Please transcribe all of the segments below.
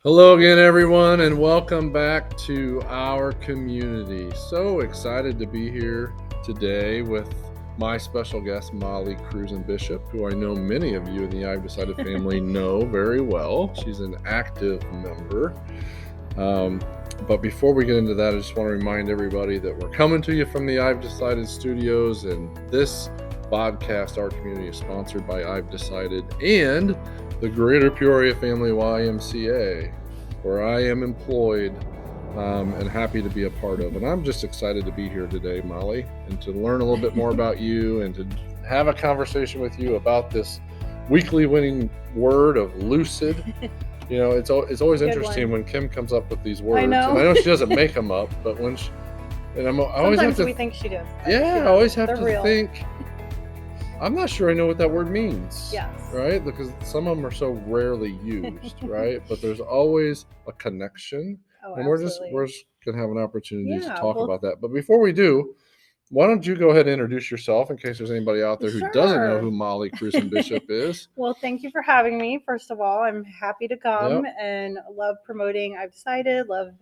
Hello again, everyone, and welcome back to our community. So excited to be here today with my special guest, Molly Crusen Bishop, who I know many of you in the I've Decided family know very well. She's an active member. But before we get into that, I just want to remind everybody that we're coming to you from the I've Decided studios, and this podcast, our community, is sponsored by I've Decided and the Greater Peoria Family YMCA, where I am employed and happy to be a part of. And I'm just excited to be here today, Molly, and to learn a little bit more about you and to have a conversation with you about this weekly winning word of lucid. You know, it's always interesting when Kim comes up with these words. I know. And I know she doesn't make them up, but when she, and I always have to, we think she does. Yeah, I always have to real. think, I'm not sure I know what that word means. Yes. Right? Because some of them are so rarely used, right? But there's always a connection. And we're just going to have an opportunity to talk about that. But before we do, why don't you go ahead and introduce yourself in case there's anybody out there who doesn't know who Molly Crusen Bishop is. Well, thank you for having me. First of all, I'm happy to come and love promoting I've Decided, love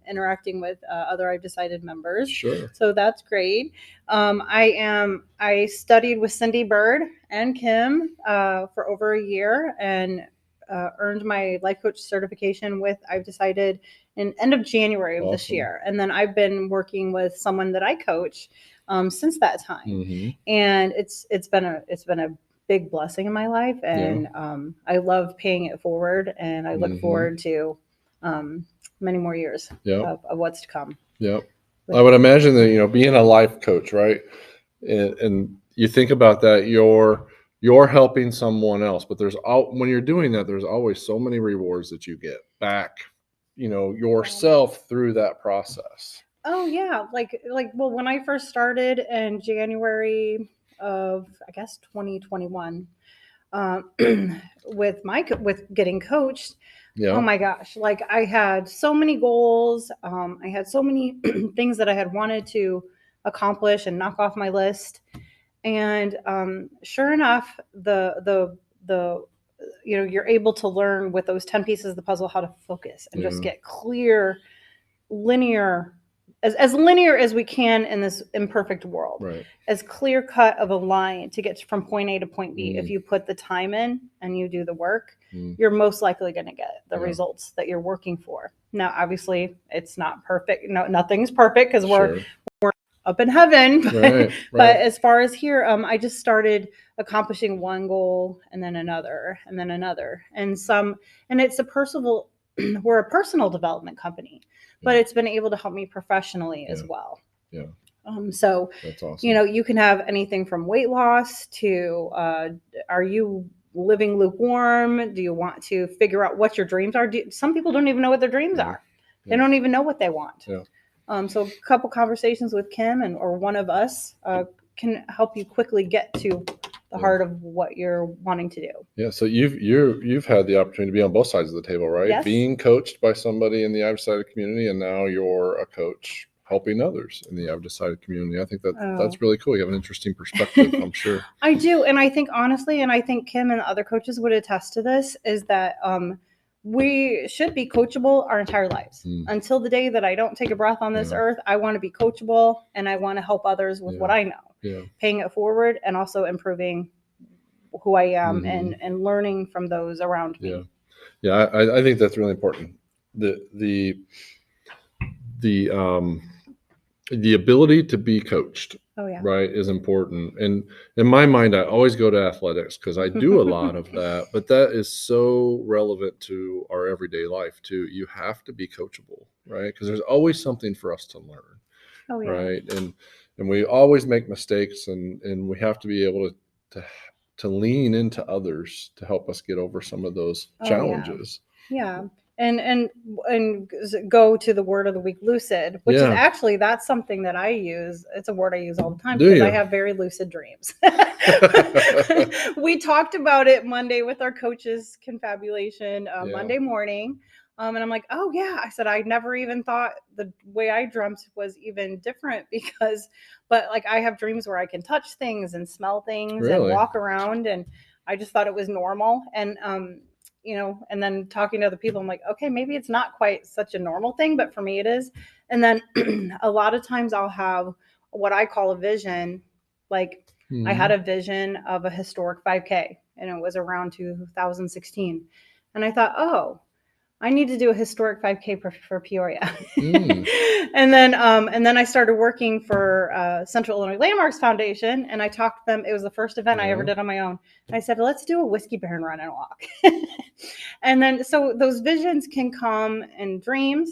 interacting with other I've Decided members. Sure. So that's great. I studied with Cindy Bird and Kim for over a year and earned my life coach certification with I've Decided in end of January of this year. And then I've been working with someone that I coach since that time. Mm-hmm. And it's been a big blessing in my life. And I love paying it forward. And I look forward to many more years of what's to come. Yep. I would imagine that, being a life coach, right? And you think about that, you're helping someone else, but when you're doing that, there's always so many rewards that you get back, yourself through that process. Oh yeah. Well, when I first started in January of, I guess, 2021, with getting coached, oh my gosh, I had so many goals. I had so many things that I had wanted to accomplish and knock off my list. And sure enough, you're able to learn with those 10 pieces of the puzzle how to focus and just get clear, linear, as linear as we can in this imperfect world, right? As clear cut of a line to get from point A to point B. If you put the time in and you do the work, you're most likely going to get the results that you're working for. Now, obviously, it's not perfect. No, nothing's perfect because we're up in heaven. Right. But as far as here, I just started accomplishing one goal and then another and then another. And it's we're a personal development company, but it's been able to help me professionally as well. Yeah. So that's awesome. You can have anything from weight loss to, are you living lukewarm? Do you want to figure out what your dreams are? Some people don't even know what their dreams are. They don't even know what they want. Yeah. So a couple conversations with Kim or one of us can help you quickly get to the heart of what you're wanting to do. Yeah. So you've had the opportunity to be on both sides of the table, right? Yes. Being coached by somebody in the I've Decided community, and now you're a coach helping others in the I've Decided community. I think that's really cool. You have an interesting perspective, I'm sure. I do. And I think honestly, and I think Kim and other coaches would attest to this, is that we should be coachable our entire lives. Until the day that I don't take a breath on this earth, I want to be coachable and I want to help others with what I know. Yeah. Paying it forward and also improving who I am and learning from those around me. Yeah. I think that's really important. The ability to be coached, right, is important. And in my mind, I always go to athletics because I do a lot of that, but that is so relevant to our everyday life too. You have to be coachable, right? Because there's always something for us to learn, right? And we always make mistakes, and we have to be able to lean into others to help us get over some of those challenges. Yeah. And go to the word of the week, lucid, which is actually, that's something that I use. It's a word I use all the time because I have very lucid dreams. We talked about it Monday with our coaches confabulation Monday morning. And I'm like, oh yeah, I said, I never even thought the way I dreamt was even different but I have dreams where I can touch things and smell things and walk around. And I just thought it was normal. And and then talking to other people, I'm like, okay, maybe it's not quite such a normal thing, but for me it is. And then a lot of times I'll have what I call a vision. Like I had a vision of a historic 5K, and it was around 2016. And I thought, oh, I need to do a historic 5K for Peoria. And then I started working for Central Illinois Landmarks Foundation, and I talked to them. It was the first event I ever did on my own. And I said, let's do a whiskey barren run and walk. And then, so those visions can come in dreams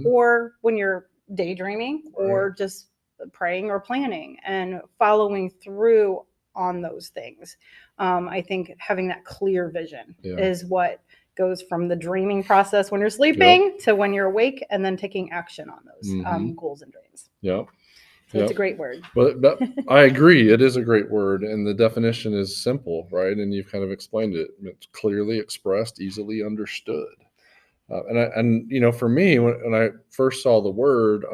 or when you're daydreaming or just praying or planning and following through on those things. I think having that clear vision is what goes from the dreaming process when you're sleeping to when you're awake, and then taking action on those goals and dreams. So it's a great word. But I agree. It is a great word. And the definition is simple, right? And you've kind of explained it. It's clearly expressed, easily understood. And for me, when I first saw the word,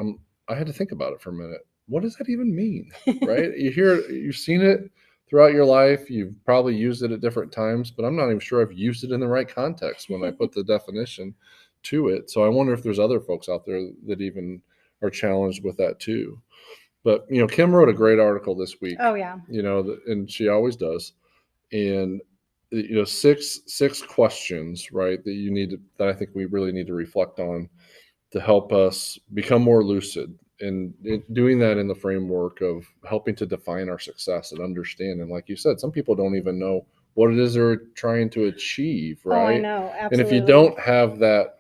I had to think about it for a minute. What does that even mean, right? You've seen it throughout your life. You've probably used it at different times, but I'm not even sure I've used it in the right context when I put the definition to it. So I wonder if there's other folks out there that even are challenged with that too. But, Kim wrote a great article this week. Oh, yeah. And she always does. And, 6 questions, right, that I think we really need to reflect on to help us become more lucid. And doing that in the framework of helping to define our success and understand. And like you said, some people don't even know what it is they're trying to achieve, right? Oh, I know. Absolutely. And if you don't have that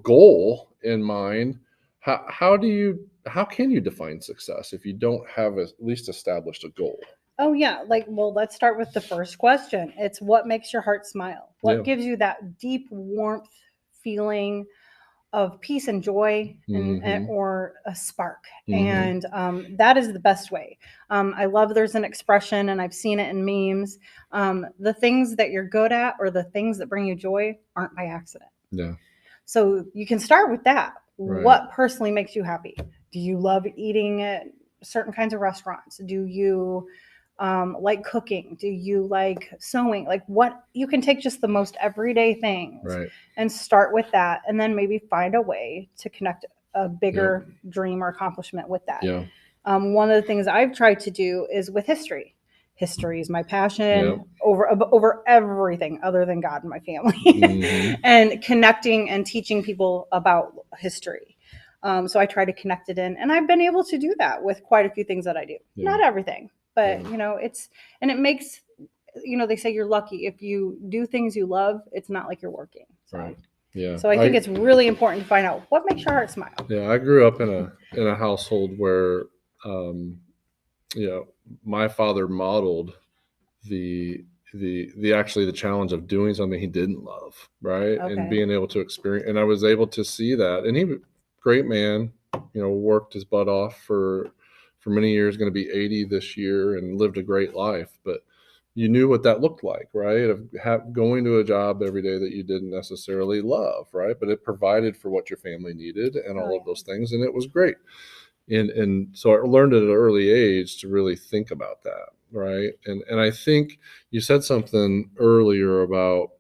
goal in mind, how can you define success if you don't have at least established a goal? Oh, yeah. Let's start with the first question. It's what makes your heart smile? What gives you that deep warmth feeling of peace and joy or a spark? And that is the best way. I love there's an expression, and I've seen it in memes. The things that you're good at or the things that bring you joy aren't by accident. Yeah. So you can start with that. Right. What personally makes you happy? Do you love eating at certain kinds of restaurants? Do you like cooking? Do you like sewing? Like what you can take just the most everyday things and start with that, and then maybe find a way to connect a bigger dream or accomplishment with that. Yeah. One of the things I've tried to do is with history. History is my passion over everything other than God and my family. And connecting and teaching people about history. So I try to connect it in, and I've been able to do that with quite a few things that I do. Not everything, but it makes, they say you're lucky if you do things you love. It's not like you're working. So. Right. Yeah. So I think it's really important to find out what makes your heart smile. Yeah. I grew up in a household where, my father modeled the challenge of doing something he didn't love, right? Okay. And being able to experience, and I was able to see that. And he was a great man, worked his butt off for many years, going to be 80 this year, and lived a great life. But you knew what that looked like, right? Of going to a job every day that you didn't necessarily love, right? But it provided for what your family needed and all of those things, and it was great. And so I learned at an early age to really think about that, right? And I think you said something earlier about,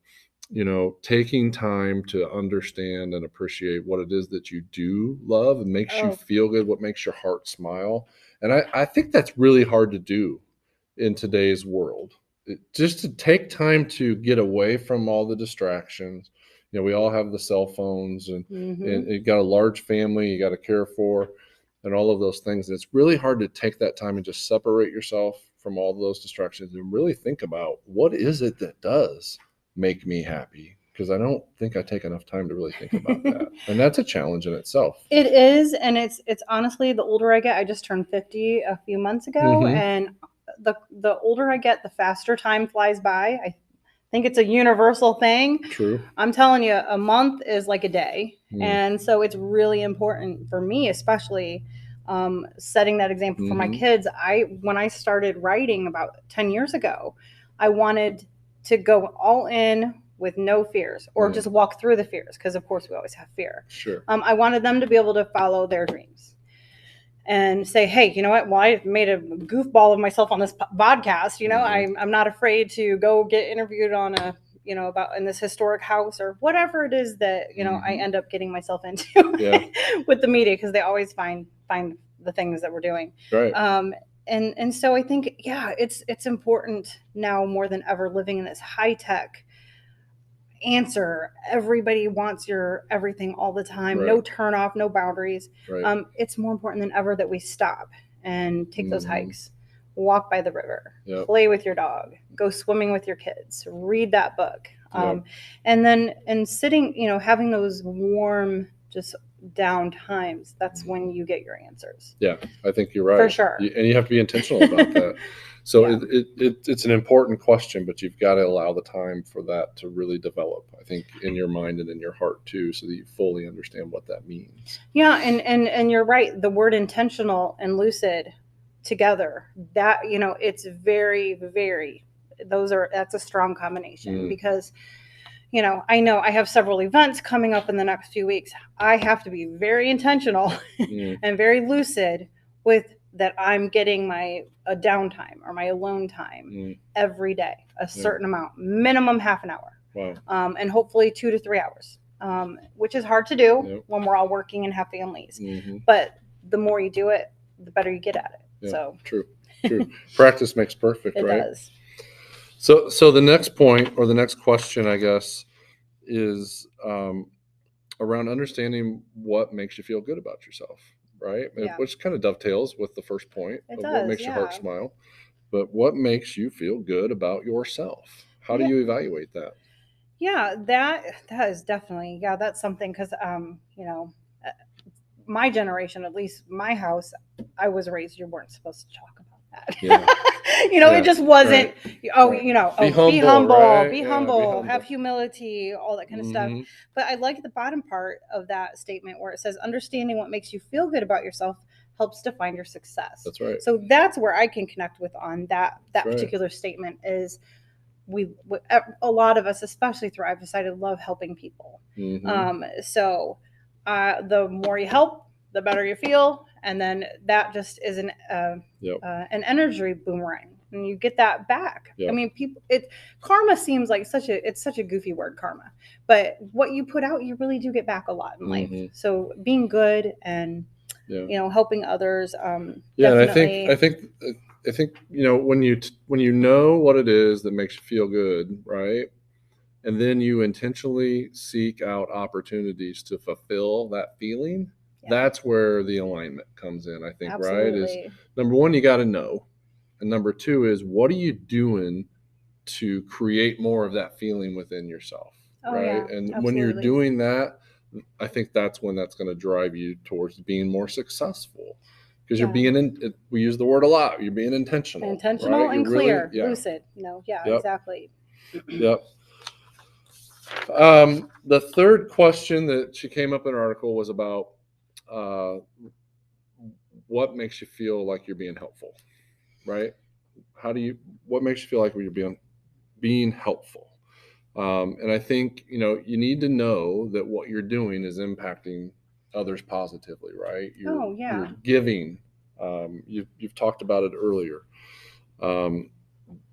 taking time to understand and appreciate what it is that you do love and makes you feel good, what makes your heart smile. And I think that's really hard to do in today's world. Just to take time to get away from all the distractions. We all have the cell phones, and you got a large family you got to care for, and all of those things. And it's really hard to take that time and just separate yourself from all of those distractions and really think about what is it that does make me happy? Because I don't think I take enough time to really think about that. And that's a challenge in itself. It is. And it's honestly, the older I get, I just turned 50 a few months ago. And the older I get, the faster time flies by. I think it's a universal thing. True. I'm telling you, a month is like a day. And so it's really important for me, especially setting that example for my kids. When I started writing about 10 years ago, I wanted to go all in with no fears, or just walk through the fears, because of course we always have fear. Sure. I wanted them to be able to follow their dreams. and say, hey, you know what? Well, I made a goofball of myself on this podcast. You know, I'm not afraid to go get interviewed on a, you know, about in this historic house or whatever it is that, you know, I end up getting myself into with the media, because they always find the things that we're doing. Right. And so I think, it's important now more than ever, living in this high tech answer. Everybody wants your everything all the time. Right. No turn off, no boundaries. Right. It's more important than ever that we stop and take those hikes, walk by the river, play with your dog, go swimming with your kids, read that book. And sitting, you know, having those warm, just down times, that's when you get your answers. Yeah, I think you're right. For sure. And you have to be intentional about that. So it's an important question, but you've got to allow the time for that to really develop, I think, in your mind and in your heart too, so that you fully understand what that means. Yeah, and you're right. The word intentional and lucid together, that, you know, it's very, very, that's a strong combination, because, you know I have several events coming up in the next few weeks. I have to be very intentional and very lucid with that. I'm getting a downtime or my alone time every day, a certain amount, minimum half an hour. Wow. And hopefully 2 to 3 hours, which is hard to do when we're all working and have families. But the more you do it, the better you get at it. Yeah, so true. Practice makes perfect. It right? Does. So the next point, or the next question, I guess, is around understanding what makes you feel good about yourself, right? Yeah. Which kind of dovetails with the first point of what makes your heart smile. But what makes you feel good about yourself? How do you evaluate that? Yeah, that is definitely, that's something, because you know, my generation, at least my house, I was raised, you weren't supposed to talk about that. Yeah. You know, it just wasn't. Right. You know, be humble, right? be humble, have humility, all that kind of stuff. But I like the bottom part of that statement where it says, understanding what makes you feel good about yourself helps define your success. That's right. So that's where I can connect with on that particular statement is, a lot of us, especially through I've decided, love helping people. So the more you help, the better you feel, and then that just is an energy boomerang, and you get that back. I mean, karma seems like such a goofy word, karma, but what you put out, you really do get back a lot in life. So being good and you know, helping others. And I think you know, when you know what it is that makes you feel good, right? And then you intentionally seek out opportunities to fulfill that feeling. That's where the alignment comes in, I think. Absolutely. Right? Is number one, you got to know. And number two is, what are you doing to create more of that feeling within yourself? Right. Yeah, and absolutely. When you're doing that, I think that's when that's going to drive you towards being more successful. Because you're being we use the word a lot. You're being intentional. Right? And clear, really, lucid. Exactly. Yep. The third question that she came up in her article was about what makes you feel like you're being helpful, right? What makes you feel like you're being helpful? And I think, you know, you need to know that what you're doing is impacting others positively, right? You're giving. You've talked about it earlier.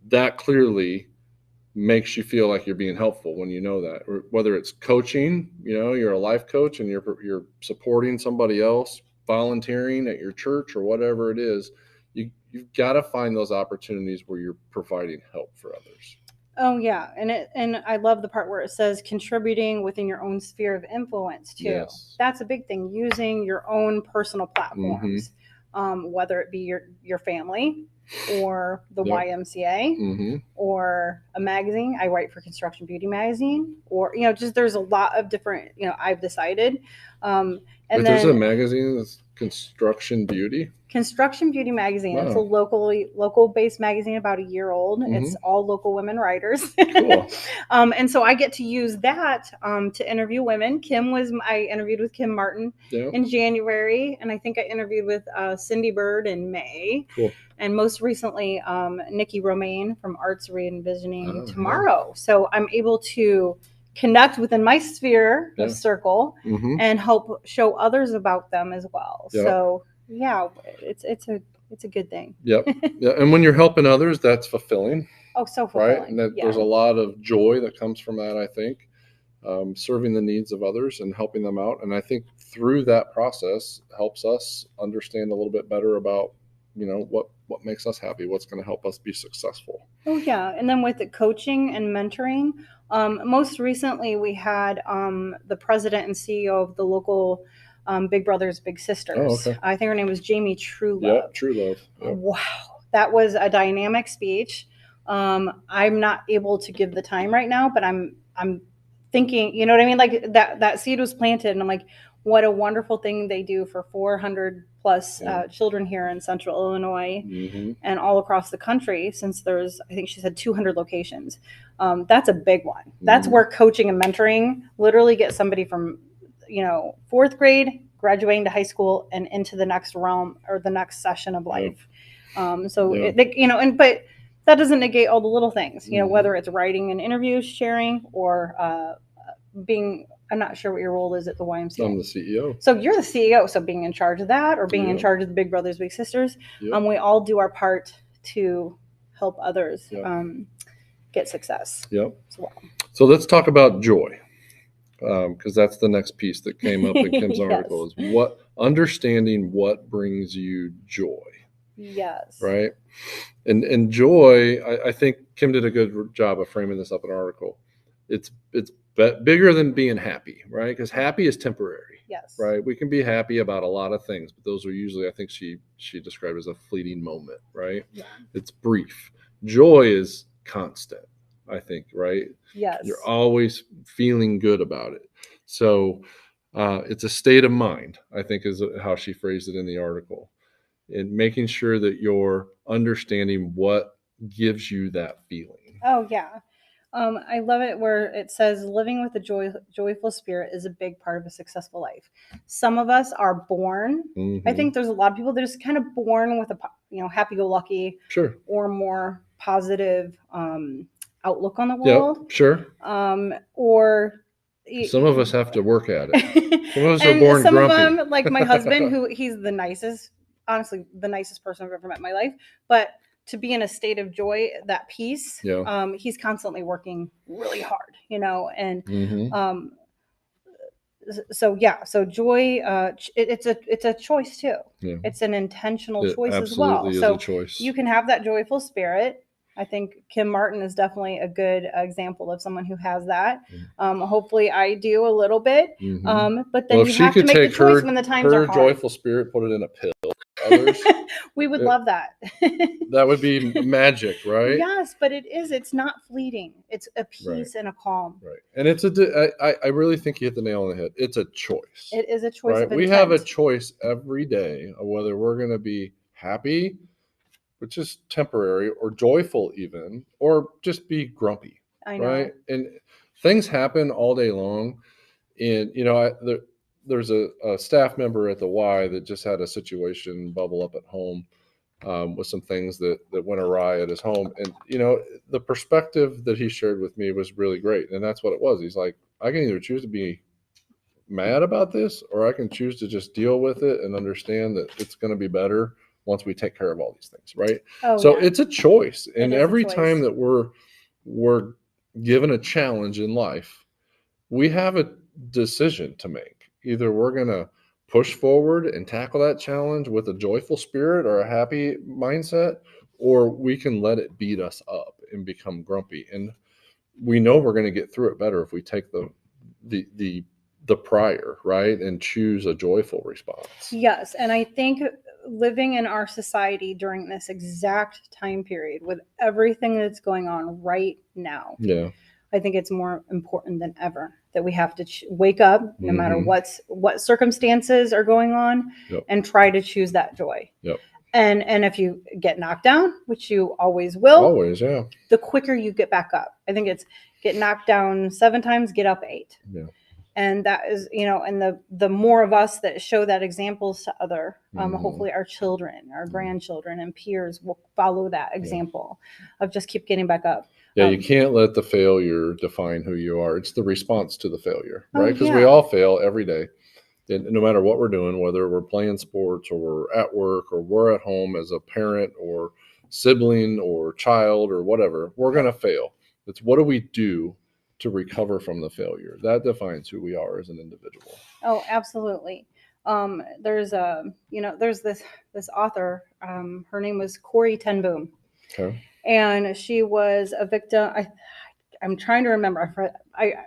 That clearly makes you feel like you're being helpful when you know that. Or whether it's coaching, you know, you're a life coach and you're supporting somebody else, volunteering at your church or whatever it is, you've got to find those opportunities where you're providing help for others. Oh yeah, and I love the part where it says contributing within your own sphere of influence too. Yes. That's a big thing. Using your own personal platforms, whether it be your family or the YMCA or a magazine. I write for Construction Beauty magazine, or you know, just there's a lot of different. You know, I've decided. There's a magazine that's Construction Beauty magazine. Wow. It's a local based magazine, about a year old. It's all local women writers. Cool. And so I get to use that to interview women. I interviewed with Kim Martin in January, and I think I interviewed with Cindy Bird in May. Cool. And most recently, Nikki Romaine from Arts Re-envisioning Tomorrow. So I'm able to connect within my sphere of circle and help show others about them as well. So Yeah, it's a good thing. Yep. Yeah. And when you're helping others, that's fulfilling. Oh, so fulfilling. Right. And there's a lot of joy that comes from that, I think, serving the needs of others and helping them out. And I think through that process helps us understand a little bit better about, what makes us happy, what's going to help us be successful. Oh, yeah. And then with the coaching and mentoring, most recently we had the president and CEO of the local Big Brothers Big Sisters. Oh, okay. I think her name was Jamie Truelove. Yep, Truelove. Yep. Wow, that was a dynamic speech. I'm not able to give the time right now, but I'm thinking, you know what I mean? Like that seed was planted, and I'm like, what a wonderful thing they do for 400 plus children here in Central Illinois and all across the country, since there's, I think she said 200 locations. That's a big one. That's where coaching and mentoring literally get somebody from, fourth grade, graduating to high school and into the next realm or the next session of life. But that doesn't negate all the little things, whether it's writing an interview, sharing, or being, I'm not sure what your role is at the YMCA. I'm the CEO. So you're the CEO. So being in charge of that, or being in charge of the Big Brothers Big Sisters, we all do our part to help others get success. Yep. So let's talk about joy, because that's the next piece that came up in Kim's article, is understanding what brings you joy. Yes. Right. And joy, I think Kim did a good job of framing this up in an article. It's bigger than being happy, right? Because happy is temporary. Yes. Right. We can be happy about a lot of things, but those are usually, I think she described as a fleeting moment, right? Yeah. It's brief. Joy is constant, I think, right? Yes. You're always feeling good about it. So it's a state of mind, I think, is how she phrased it in the article. And making sure that you're understanding what gives you that feeling. Oh, yeah. I love it where it says living with a joyful spirit is a big part of a successful life. Some of us are born. I think there's a lot of people that are just kind of born with a happy-go-lucky or more positive outlook on the world. Yep, sure. Or some of us have to work at it. Some of us are born grumpy. Some of them, like my husband, he's the nicest, honestly, the nicest person I've ever met in my life. But to be in a state of joy, that peace, he's constantly working really hard, and so joy, it's a choice too. Yeah. It's an intentional choice as well. So you can have that joyful spirit. I think Kim Martin is definitely a good example of someone who has that. Hopefully I do a little bit, but then you have to make the choice when the times are hard. Her joyful spirit, put it in a pill. Others, we would love that. That would be magic, right? Yes, but it's not fleeting. It's a peace and a calm. Right. And I really think you hit the nail on the head. It's a choice. It is a choice of intent. We have a choice every day of whether we're going to be happy, which is temporary, or joyful even, or just be grumpy. I know. Right? And things happen all day long. And, there's a staff member at the Y that just had a situation bubble up at home with some things that went awry at his home. And, the perspective that he shared with me was really great. And that's what it was. He's like, I can either choose to be mad about this, or I can choose to just deal with it and understand that it's going to be better once we take care of all these things. Right. So it's a choice. And every time that we're given a challenge in life, we have a decision to make. Either we're going to push forward and tackle that challenge with a joyful spirit or a happy mindset, or we can let it beat us up and become grumpy. And we know we're going to get through it better if we take the prior, right, and choose a joyful response. Yes, and I think living in our society during this exact time period with everything that's going on right now, I think it's more important than ever that we have to wake up no matter what circumstances are going on and try to choose that joy. Yep. And if you get knocked down, which you always will, the quicker you get back up. I think it's get knocked down 7 times, get up 8. Yeah. And that is, and the more of us that show that examples to other, hopefully our children, our grandchildren and peers will follow that example of just keep getting back up. Yeah, you can't let the failure define who you are. It's the response to the failure, right? Because we all fail every day. And no matter what we're doing, whether we're playing sports or we're at work or we're at home as a parent or sibling or child or whatever, we're going to fail. It's what do we do to recover from the failure? That defines who we are as an individual. Oh, absolutely. There's this author. Her name was Corrie ten Boom. Okay. And she was a victim. I'm trying to remember.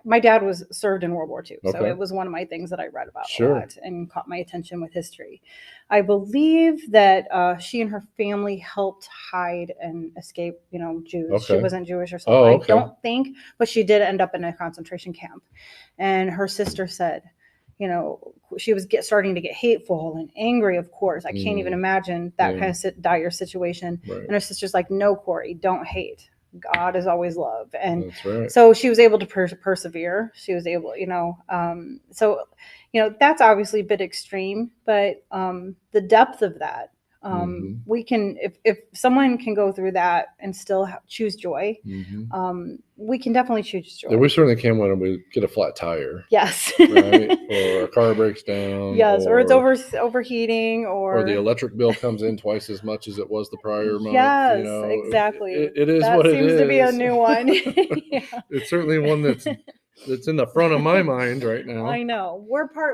My dad was served in World War II, so it was one of my things that I read about a lot and caught my attention with history. I believe that she and her family helped hide and escape, Jews. Okay. She wasn't Jewish or something. Oh, okay. I don't think, but she did end up in a concentration camp. And her sister said, she was starting to get hateful and angry, of course. I can't even imagine that kind of dire situation. Right. And her sister's like, no, Corrie, don't hate. God is always love. And that's right. So she was able to persevere. She was able, that's obviously a bit extreme, but the depth of that, we can, if someone can go through that and still choose joy, we can definitely choose joy. Yeah, we certainly can when we get a flat tire. Yes. Right? Or a car breaks down. Yes, or it's overheating, or the electric bill comes in twice as much as it was the prior month. Yes, exactly. It is what it is. That seems to be a new one. Yeah. It's certainly one that's in the front of my mind right now. I know.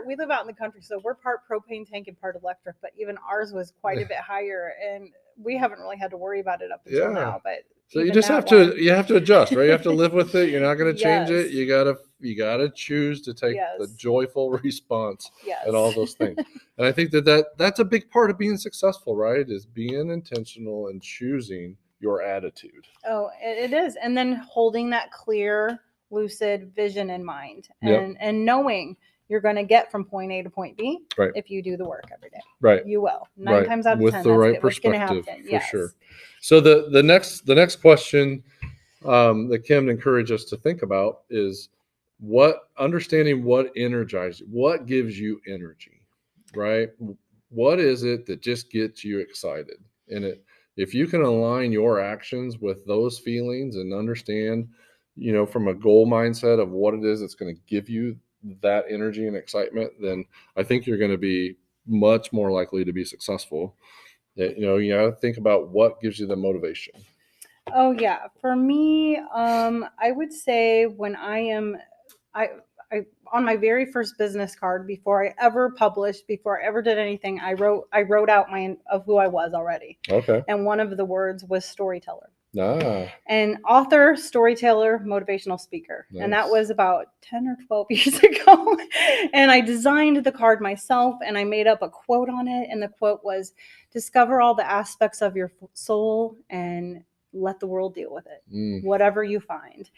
We live out in the country, so we're part propane tank and part electric, but even ours was quite a bit higher, and we haven't really had to worry about it up until now. But so you just have to adjust, right? You have to live with it. You're not going to change it. You gotta choose to take the joyful response and all those things. And I think that's a big part of being successful, right? Is being intentional and choosing your attitude. Oh, it is. And then holding that clear, lucid vision in mind, and knowing you're going to get from point A to point B if you do the work every day. Right. You will. 9 times out of 10, with the right perspective, for sure. So the next question that Kim encouraged us to think about is understanding what energizes you, what gives you energy, right? What is it that just gets you excited? And if you can align your actions with those feelings and understand, from a goal mindset of what it is that's going to give you that energy and excitement, then I think you're going to be much more likely to be successful. You got to think about what gives you the motivation. Oh yeah. For me, I would say when I on my very first business card, before I ever published, before I ever did anything, I wrote out of who I was already. Okay. And one of the words was storyteller. And author, storyteller, motivational speaker. Nice. And that was about 10 or 12 years ago. And I designed the card myself, and I made up a quote on it. And the quote was, discover all the aspects of your soul and let the world deal with it, whatever you find.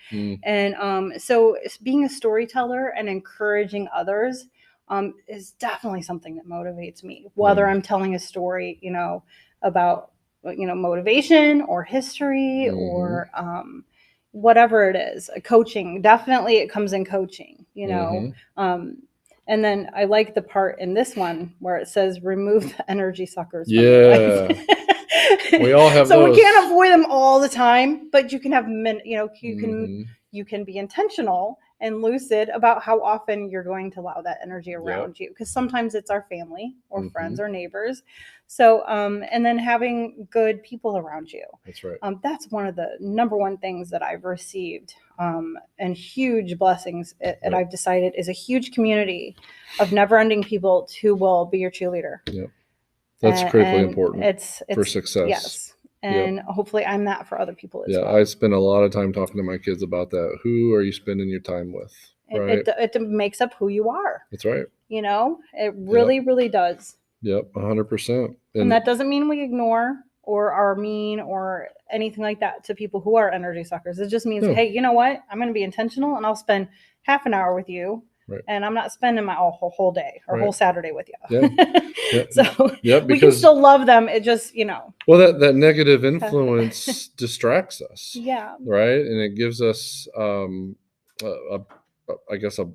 And so being a storyteller and encouraging others is definitely something that motivates me, whether I'm telling a story, about motivation or history or whatever it is. Coaching, definitely it comes in coaching, and then I like the part in this one where it says remove the energy suckers. Yeah. We all have so those. We can't avoid them all the time, but you can have you can be intentional and lucid about how often you're going to allow that energy around you, because sometimes it's our family or friends or neighbors. So and then having good people around you. That's right. That's one of the number one things that I've received, and huge blessings that I've decided is a huge community of never-ending people who will be your cheerleader. Yep. That's critically important. It's for success. Yes. And hopefully I'm that for other people as well. I spend a lot of time talking to my kids about that. Who are you spending your time with? Right? It makes up who you are. That's right. It really, really does. Yep, 100%. And that doesn't mean we ignore or are mean or anything like that to people who are energy suckers. It just means, hey, you know what? I'm going to be intentional, and I'll spend half an hour with you. Right. And I'm not spending my whole day or whole Saturday with you. Yeah. So we can still love them. It just, Well, that negative influence distracts us. Yeah. Right. And it gives us, I guess, a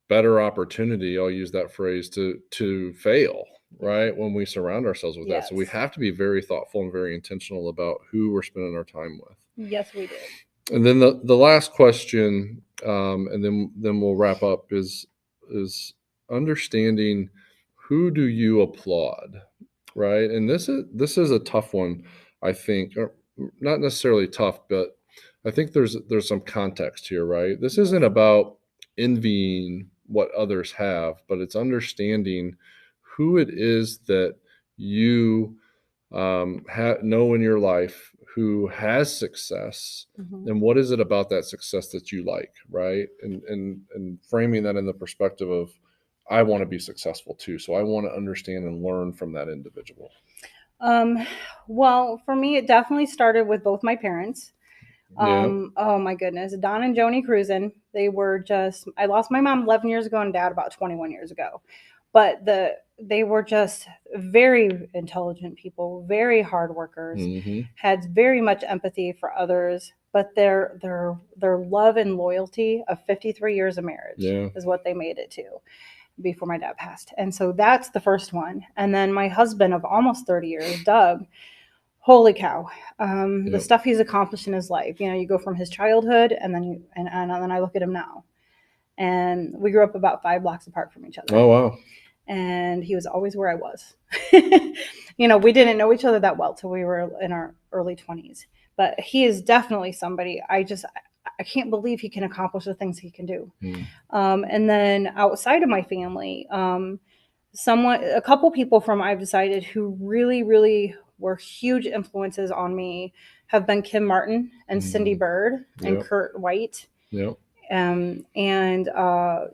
better opportunity. I'll use that phrase to fail. Right. When we surround ourselves with that. So we have to be very thoughtful and very intentional about who we're spending our time with. Yes, we do. And then the last question, and then we'll wrap up is understanding who do you applaud, right? And this is a tough one, I think, or not necessarily tough, but I think there's some context here, right? This isn't about envying what others have, but it's understanding who it is that you know in your life who has success, and what is it about that success that you like, right? And framing that in the perspective of, I want to be successful too, so I want to understand and learn from that individual. Well, for me, it definitely started with both my parents. Oh my goodness, Don and Joni Crusen. They were just, I lost my mom 11 years ago and dad about 21 years ago. But they were just very intelligent people, very hard workers, had very much empathy for others, but their love and loyalty of 53 years of marriage is what they made it to before my dad passed. And so that's the first one. And then my husband of almost 30 years, Doug, holy cow. The stuff he's accomplished in his life, you go from his childhood and then and then I look at him now, and we grew up about 5 blocks apart from each other. Oh, wow. And he was always where I was. We didn't know each other that well till we were in our early 20s, but he is definitely somebody I can't believe he can accomplish the things he can do. And then outside of my family, a couple people from I've decided who really, really were huge influences on me have been Kim Martin and Cindy Bird and Kurt White. And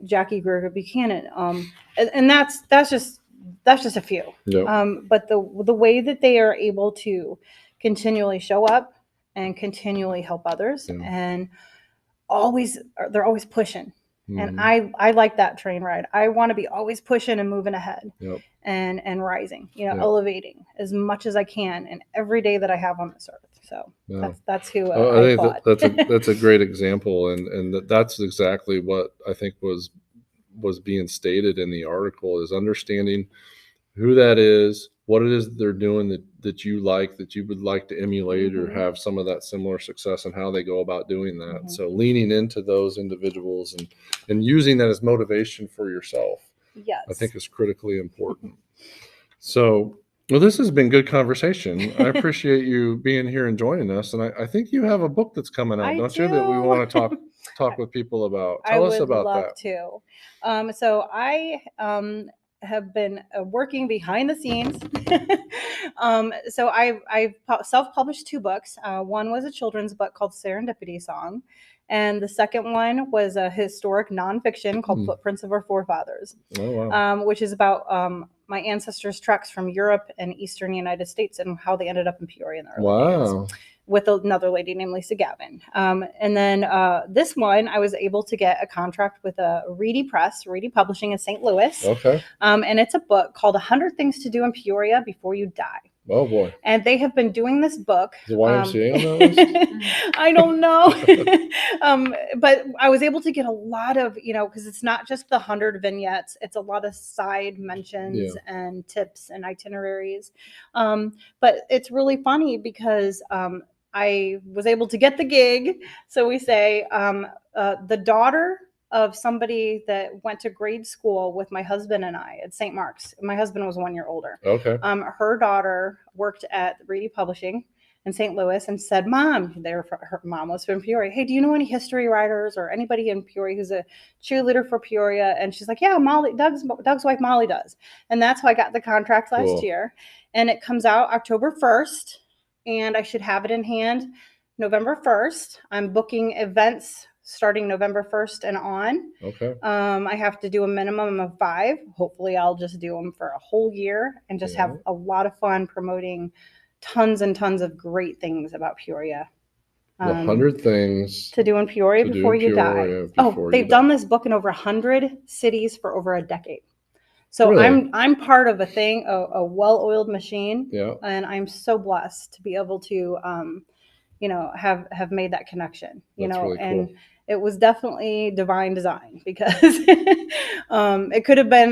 Jackie Greer Buchanan. And that's just a few. But the way that they are able to continually show up and continually help others, and they're always pushing. And I like that train ride. I want to be always pushing and moving ahead and rising, elevating as much as I can in every day that I have on this earth. So that's who I thought. That's a great example. And that's exactly what I think was being stated in the article, is understanding who that is, what it is they're doing that you like, that you would like to emulate or have some of that similar success, and how they go about doing that. So leaning into those individuals and using that as motivation for yourself, I think is critically important. So, well, this has been good conversation. I appreciate you being here and joining us. And I think you have a book that's coming out, don't you, that we want to talk with people about. Tell us about that. I would love to. So I have been working behind the scenes. So I've self-published 2 books. One was a children's book called Serendipity Song, and the second one was a historic nonfiction called Footprints of Our Forefathers, which is about my ancestors' treks from Europe and Eastern United States and how they ended up in Peoria in the early days, with another lady named Lisa Gavin. And then this one, I was able to get a contract with a Reedy Publishing in St. Louis. And it's a book called 100 Things to Do in Peoria Before You Die. Oh boy! And they have been doing this book. Is the YMCA on that list? I don't know, but I was able to get a lot of, because it's not just the 100 vignettes; it's a lot of side mentions and tips and itineraries. But it's really funny because I was able to get the gig. So we say the daughter of somebody that went to grade school with my husband and I at St. Mark's. My husband was 1 year older. Her daughter worked at Reedy Publishing in St. Louis and said, Mom, her mom was from Peoria. Hey, do you know any history writers or anybody in Peoria who's a cheerleader for Peoria? And she's like, yeah, Molly, Doug's wife Molly does. And that's how I got the contract last year. And it comes out October 1st, and I should have it in hand November 1st. I'm booking events starting November 1st and on. I have to do a minimum of 5. Hopefully I'll just do them for a whole year and just have a lot of fun promoting tons and tons of great things about Peoria. 100 things to do in Peoria before you die. They've done this book in over 100 cities for over a decade. So really? I'm part of a well-oiled machine. And I'm so blessed to be able to have made that connection, That's really and cool. It was definitely divine design, because it could have been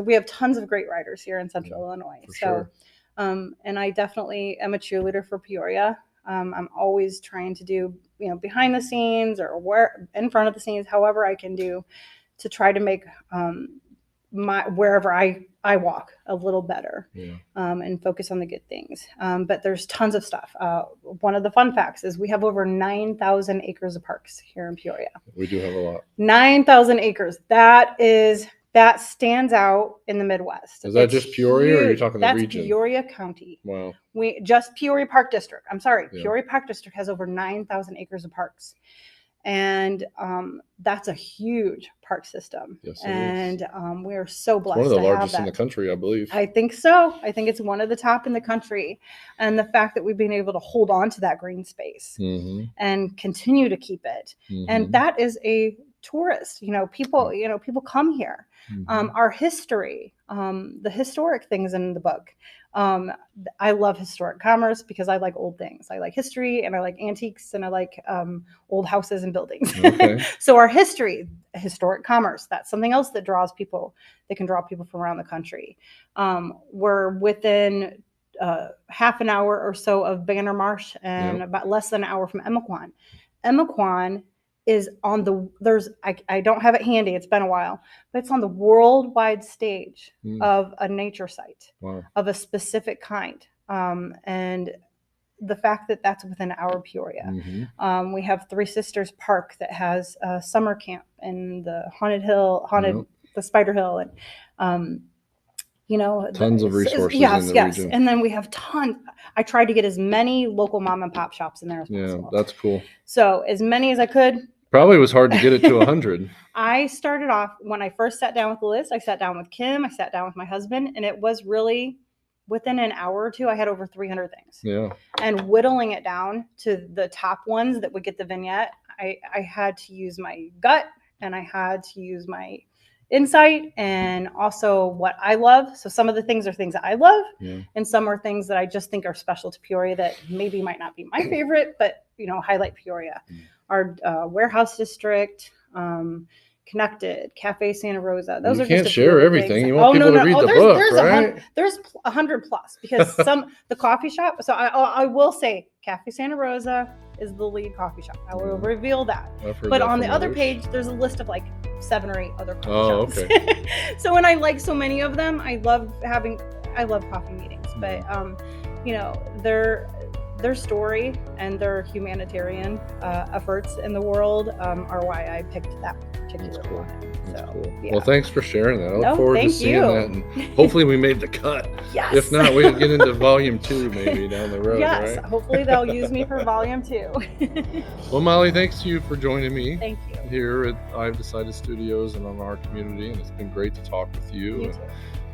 we have tons of great writers here in Central Illinois. Sure. And I definitely am a cheerleader for Peoria. I'm always trying to do, behind the scenes or in front of the scenes, however I can do to try to make wherever I walk a little better, and focus on the good things. But there's tons of stuff. One of the fun facts is we have over 9,000 acres of parks here in Peoria. We do have a lot. 9,000 acres. That stands out in the Midwest. Is that just Peoria, or are you talking the region? That's Peoria County. Wow. Just Peoria Park District. I'm sorry. Yeah. Peoria Park District has over 9,000 acres of parks. And that's a huge park system. Yes, it is. We're so blessed. It's one of the largest in the country, I believe. I think so. I think it's one of the top in the country. And the fact that we've been able to hold on to that green space and continue to keep it. And that is a tourist, people come here. Our history, the historic things in the book. I love historic commerce because I like old things. I like history, and I like antiques, and I like old houses and buildings. Okay. So our history, historic commerce, that's something else that draws people, that can draw people from around the country. We're within half an hour or so of Banner Marsh, and about less than an hour from Emiquon. Emiquon is on I don't have it handy, it's been a while, but it's on the worldwide stage of a nature site of a specific kind. And the fact that that's within our Peoria. We have Three Sisters Park that has a summer camp in the the Spider Hill, and tons of resources in the region. And then we have tons. I tried to get as many local mom and pop shops in there as possible. Yeah, that's cool. So as many as I could. Probably was hard to get it to 100. I started off, when I first sat down with the list, I sat down with Kim, I sat down with my husband, and it was really within an hour or two, I had over 300 things. Yeah. And whittling it down to the top ones that would get the vignette, I had to use my gut, and I had to use my insight, and also what I love. So some of the things are things that I love, and some are things that I just think are special to Peoria that maybe might not be my favorite, but highlight Peoria. Our warehouse district, Connected, Cafe Santa Rosa. Those you are can't just share everything. You want people to read the book, right? There's 100 plus, because the coffee shop. So I will say Cafe Santa Rosa is the lead coffee shop. I will reveal that. But on the other page, there's a list of like 7 or 8 other coffee shops. Okay. So when I like so many of them, I love coffee meetings. But their story and their humanitarian efforts in the world are why I picked that particular one. That's cool. Yeah. Well, thanks for sharing that. I look forward to seeing that. And hopefully we made the cut. Yes. If not, we'll get into volume 2 maybe down the road. Yes. Right? Hopefully they'll use me for volume 2. Well, Molly, thanks to you for joining me. Thank you. Here at I've Decided Studios and on our community. And it's been great to talk with you.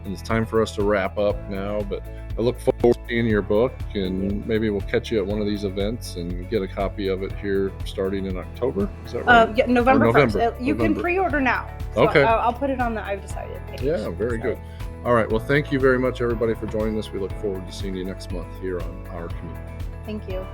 And it's time for us to wrap up now, but I look forward to seeing your book, and maybe we'll catch you at one of these events and get a copy of it here starting in October. Is that right? Yeah, November 1st. You can pre-order now. So okay. I'll put it on the I've Decided page. Yeah, very good. All right. Well, thank you very much, everybody, for joining us. We look forward to seeing you next month here on Our Community. Thank you.